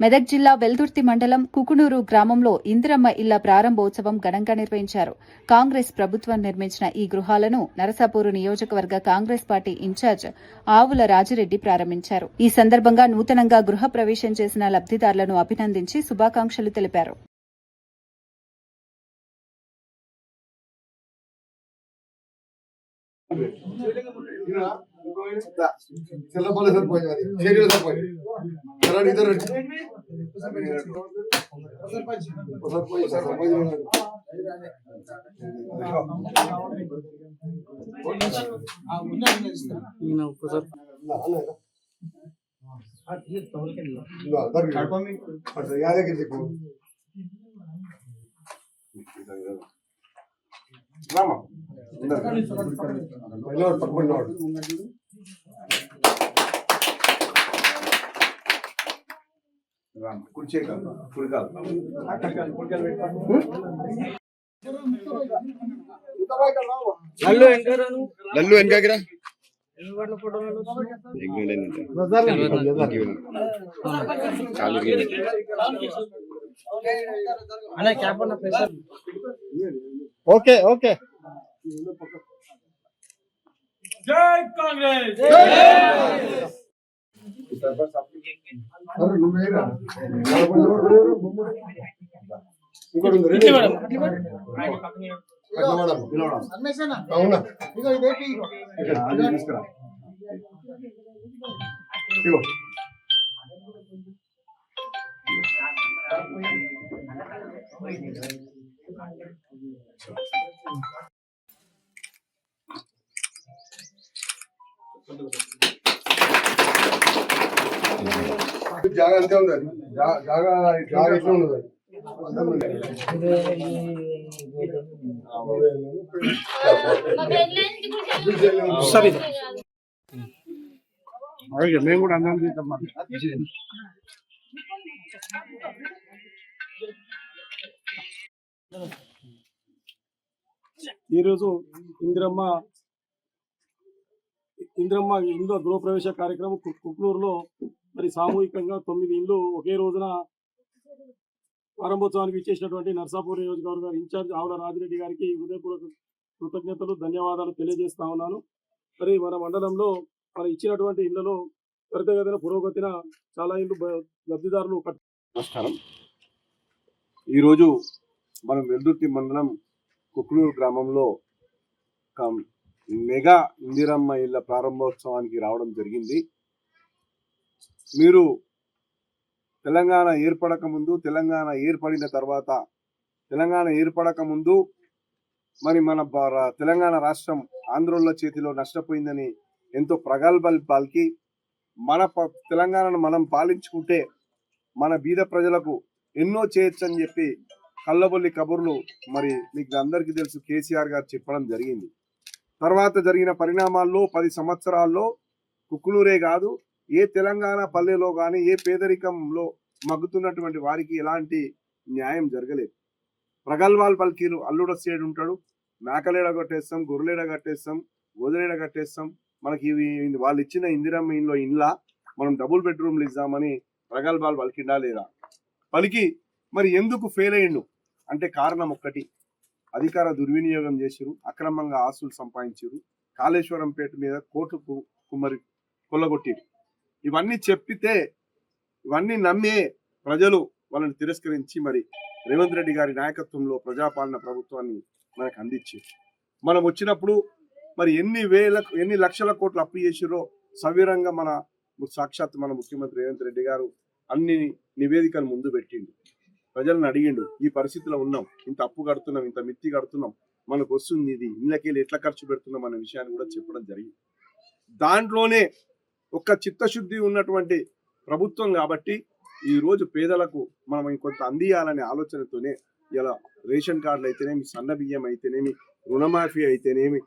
మెదక్ జిల్లా వెల్దుర్తి మండలం కుకునూరు గ్రామంలో ఇందిరమ్మ ఇళ్ల ప్రారంభోత్సవం ఘనంగా నిర్వహించారు. కాంగ్రెస్ ప్రభుత్వం నిర్మించిన ఈ గృహాలను నరసాపూర్ నియోజకవర్గ కాంగ్రెస్ పార్టీ ఇన్ఛార్జ్ ఆవుల రాజిరెడ్డి ప్రారంభించారు. ఈ సందర్భంగా నూతనంగా గృహ ప్రవేశం చేసిన లబ్దిదారులను అభినందించి శుభాకాంక్షలు తెలిపారు. లల్లు వెనకాకిరా ఓకే ఓకే. జై కాంగ్రెస్ జాగా అంతే ఉంది. జాగా ఎట్లా ఉండదు. మేము కూడా అందరం చేద్దామా. ఈరోజు ఇందిరమ్మ ఇండ్ల గృహప్రవేశ కార్యక్రమం కుక్నూరులో మరి సామూహికంగా 9 ఇండ్లు ఒకే రోజున ప్రారంభోత్సవానికి ఇచ్చేసినటువంటి నర్సాపూర్ నియోజకవర్గ ఇన్ఛార్జ్ ఆవుల రాజిరెడ్డి గారికి హృదయపూర్వక కృతజ్ఞతలు, ధన్యవాదాలు తెలియజేస్తా ఉన్నాను. మరి మన మండలంలో మన ఇచ్చినటువంటి ఇళ్లలో త్వరితగతిన పురోగతిన చాలా ఇళ్ళు లబ్ధిదారులు. నమస్కారం. ఈరోజు మనం వెల్దుర్తి మండలం కుక్నూరు గ్రామంలో మెగా ఇందిరమ్మ ఇళ్ల ప్రారంభోత్సవానికి రావడం జరిగింది. మీరు తెలంగాణ ఏర్పడక ముందు, తెలంగాణ ఏర్పడిన తర్వాత, తెలంగాణ ఏర్పడక ముందు మరి మన తెలంగాణ రాష్ట్రం ఆంధ్రోళ్ళ చేతిలో నష్టపోయిందని ఎంతో ప్రగల్భాలు పలికి మన తెలంగాణను మనం పాలించుకుంటే మన బీద ప్రజలకు ఎన్నో చేయొచ్చని చెప్పి కళ్ళబొల్లి కబుర్లు మరి మీకు అందరికీ తెలుసు కేసీఆర్ గారు చెప్పడం జరిగింది. తర్వాత జరిగిన పరిణామాల్లో 10 సంవత్సరాల్లో కుక్కునూరే కాదు, ఏ తెలంగాణ పల్లెలో కానీ ఏ పేదరికంలో మగ్గుతున్నటువంటి వారికి ఎలాంటి న్యాయం జరగలేదు. ప్రగల్భాలు పలికీలు అల్లుడొచ్చేడు ఉంటాడు, మేకలేడ కట్టేస్తాం, గొర్రెలేడ కట్టేస్తాం, గోదలేడ కట్టేస్తాం, మనకి వాళ్ళు ఇచ్చిన ఇందిరమ్మ ఇంట్లో ఇండ్ల మనం డబుల్ బెడ్రూమ్లు ఇద్దామని ప్రగల్భాలు పలికిండా లేదా? పలికి మరి ఎందుకు ఫెయిల్ అయ్యిండు అంటే కారణం ఒక్కటి, అధికార దుర్వినియోగం చేసిరు, అక్రమంగా ఆస్తులు సంపాదించారు, కాళేశ్వరం పేట మీద కోట్లకు కుమ్మరి కొల్లగొట్టిరు. ఇవన్నీ చెప్పితే ఇవన్నీ నమ్మే ప్రజలు వాళ్ళని తిరస్కరించి మరి రేవంత్ రెడ్డి గారి నాయకత్వంలో ప్రజాపాలన ప్రభుత్వాన్ని మనకు అందించారు. మనం వచ్చినప్పుడు మరి ఎన్ని లక్షల కోట్లు అప్పు చేసిరో సవిరంగా మన సాక్షాత్ మన ముఖ్యమంత్రి రేవంత్ రెడ్డి గారు అన్ని నివేదికలు ముందు పెట్టిండు. ప్రజలను అడిగిండు, ఈ పరిస్థితిలో ఉన్నాం, ఇంత అప్పు కడుతున్నాం, ఇంత మిత్తి కడుతున్నాం, మనకు వస్తుంది ఇది, ఇళ్ళకెళ్ళి ఎట్లా ఖర్చు పెడుతున్నాం అనే విషయాన్ని కూడా చెప్పడం జరిగింది. దాంట్లోనే ఒక చిత్తశుద్ధి ఉన్నటువంటి ప్రభుత్వం కాబట్టి ఈ రోజు పేదలకు మనం ఇంకొంత అందియాలనే ఆలోచనతోనే ఇలా రేషన్ కార్డులు అయితేనేమి, సన్న బియ్యం అయితేనేమి, రుణమాఫీ అయితేనేమి,